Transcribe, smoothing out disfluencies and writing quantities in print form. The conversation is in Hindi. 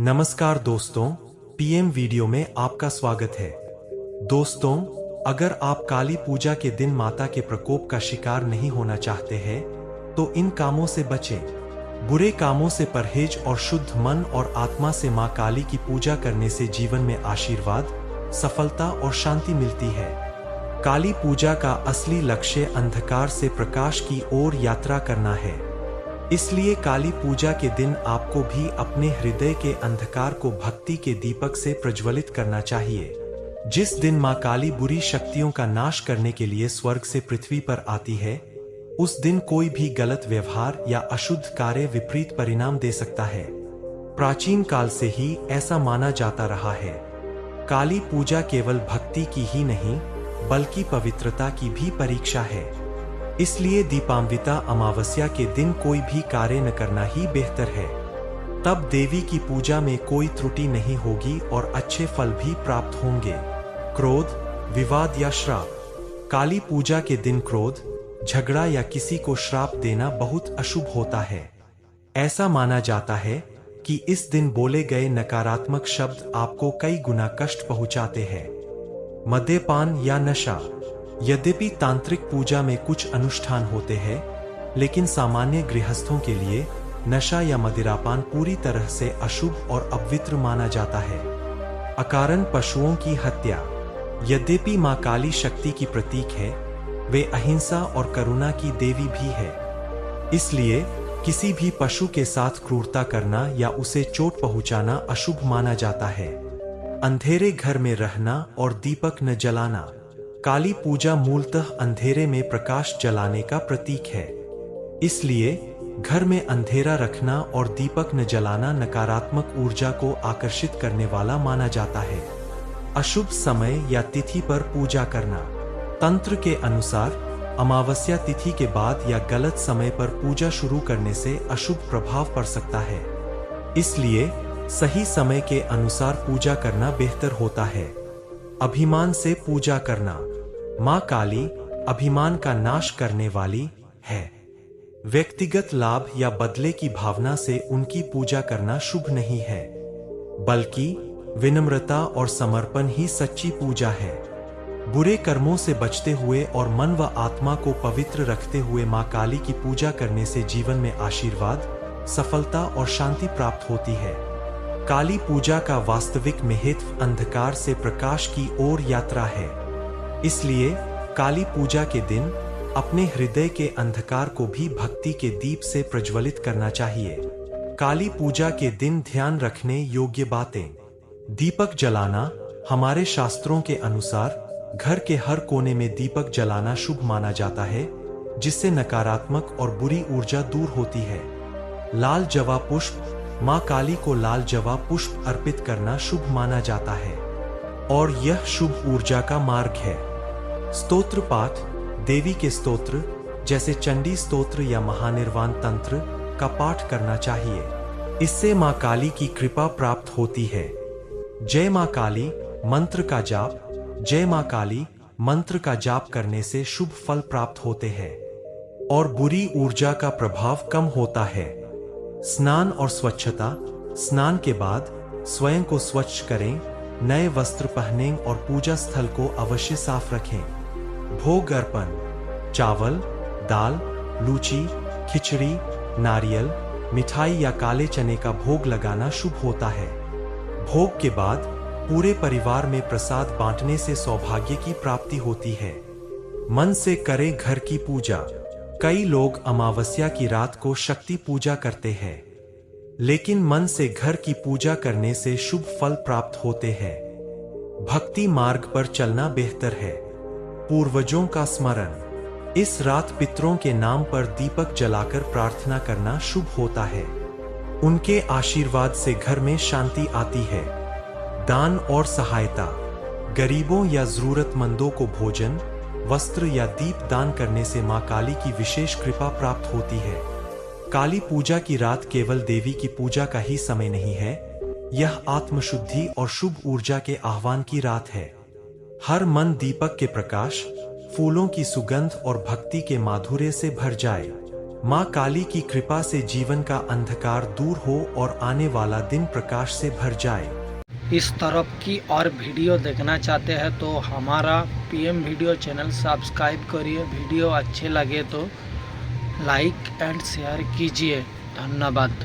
नमस्कार दोस्तों, पीएम वीडियो में आपका स्वागत है। दोस्तों, अगर आप काली पूजा के दिन माता के प्रकोप का शिकार नहीं होना चाहते हैं, तो इन कामों से बचें। बुरे कामों से परहेज और शुद्ध मन और आत्मा से मां काली की पूजा करने से जीवन में आशीर्वाद, सफलता और शांति मिलती है। काली पूजा का असली लक्ष्य अंधकार से प्रकाश की ओर यात्रा करना है। इसलिए काली पूजा के दिन आपको भी अपने हृदय के अंधकार को भक्ति के दीपक से प्रज्वलित करना चाहिए। जिस दिन मां काली बुरी शक्तियों का नाश करने के लिए स्वर्ग से पृथ्वी पर आती है, उस दिन कोई भी गलत व्यवहार या अशुद्ध कार्य विपरीत परिणाम दे सकता है। प्राचीन काल से ही ऐसा माना जाता रहा है। काली पूजा केवल भक्ति की ही नहीं, बल्कि पवित्रता की भी परीक्षा है। इसलिए दीपान्विता अमावस्या के दिन कोई भी कार्य न करना ही बेहतर है। तब देवी की पूजा में कोई त्रुटि नहीं होगी और अच्छे फल भी प्राप्त होंगे। क्रोध, विवाद या श्राप। काली पूजा के दिन क्रोध, झगड़ा या किसी को श्राप देना बहुत अशुभ होता है। ऐसा माना जाता है कि इस दिन बोले गए नकारात्मक शब्द आपको कई गुना कष्ट पहुंचाते हैं। मद्यपान या नशा। यद्यपि तांत्रिक पूजा में कुछ अनुष्ठान होते हैं, लेकिन सामान्य गृहस्थों के लिए नशा या मदिरापान पूरी तरह से अशुभ और अपवित्र माना जाता है। अकारण पशुओं की हत्या। यद्यपि मां काली शक्ति की प्रतीक है, वे अहिंसा और करुणा की देवी भी है। इसलिए किसी भी पशु के साथ क्रूरता करना या उसे चोट पहुंचाना अशुभ माना जाता है। अंधेरे घर में रहना और दीपक न जलाना। काली पूजा मूलतः अंधेरे में प्रकाश जलाने का प्रतीक है। इसलिए घर में अंधेरा रखना और दीपक न जलाना नकारात्मक ऊर्जा को आकर्षित करने वाला माना जाता है। अशुभ समय या तिथि पर पूजा करना। तंत्र के अनुसार अमावस्या तिथि के बाद या गलत समय पर पूजा शुरू करने से अशुभ प्रभाव पड़ सकता है। इसलिए सही समय के अनुसार पूजा करना बेहतर होता है। अभिमान से पूजा करना। मां काली अभिमान का नाश करने वाली है। व्यक्तिगत लाभ या बदले की भावना से उनकी पूजा करना शुभ नहीं है, बल्कि विनम्रता और समर्पण ही सच्ची पूजा है। बुरे कर्मों से बचते हुए और मन व आत्मा को पवित्र रखते हुए मां काली की पूजा करने से जीवन में आशीर्वाद, सफलता और शांति प्राप्त होती है। काली पूजा का वास्तविक महत्व अंधकार से प्रकाश की ओर यात्रा है। इसलिए काली पूजा के दिन अपने हृदय के अंधकार को भी भक्ति के दीप से प्रज्वलित करना चाहिए। काली पूजा के दिन ध्यान रखने योग्य बातें। दीपक जलाना। हमारे शास्त्रों के अनुसार घर के हर कोने में दीपक जलाना शुभ माना जाता है, जिससे नकारात्मक और बुरी ऊर्जा दूर होती है। लाल जवा पुष्प। मां काली को लाल जवा पुष्प अर्पित करना शुभ माना जाता है और यह शुभ ऊर्जा का मार्ग है। स्तोत्र पाठ। देवी के स्तोत्र जैसे चंडी स्तोत्र या महानिर्वाण तंत्र का पाठ करना चाहिए। इससे मां काली की कृपा प्राप्त होती है। जय मां काली मंत्र का जाप। जय मां काली मंत्र का जाप करने से शुभ फल प्राप्त होते हैं और बुरी ऊर्जा का प्रभाव कम होता है। स्नान और स्वच्छता। स्नान के बाद स्वयं को स्वच्छ करें, नए वस्त्र पहनें और पूजा स्थल को अवश्य साफ रखें। भोग अर्पण। चावल, दाल, लूची, खिचड़ी, नारियल, मिठाई या काले चने का भोग लगाना शुभ होता है। भोग के बाद पूरे परिवार में प्रसाद बांटने से सौभाग्य की प्राप्ति होती है। मन से करें घर की पूजा। कई लोग अमावस्या की रात को शक्ति पूजा करते हैं, लेकिन मन से घर की पूजा करने से शुभ फल प्राप्त होते हैं। भक्ति मार्ग पर चलना बेहतर है। पूर्वजों का स्मरण। इस रात पितरों के नाम पर दीपक जलाकर प्रार्थना करना शुभ होता है। उनके आशीर्वाद से घर में शांति आती है। दान और सहायता। गरीबों या जरूरतमंदों को भोजन, वस्त्र या दीप दान करने से मां काली की विशेष कृपा प्राप्त होती है। काली पूजा की रात केवल देवी की पूजा का ही समय नहीं है, यह आत्मशुद्धि और शुभ ऊर्जा के आह्वान की रात है। हर मन दीपक के प्रकाश, फूलों की सुगंध और भक्ति के माधुर्य से भर जाए। माँ काली की कृपा से जीवन का अंधकार दूर हो और आने वाला दिन प्रकाश से भर जाए। इस तरफ की और वीडियो देखना चाहते हैं तो हमारा पीएम वीडियो चैनल सब्सक्राइब करिए। वीडियो अच्छे लगे तो लाइक एंड शेयर कीजिए। धन्यवाद।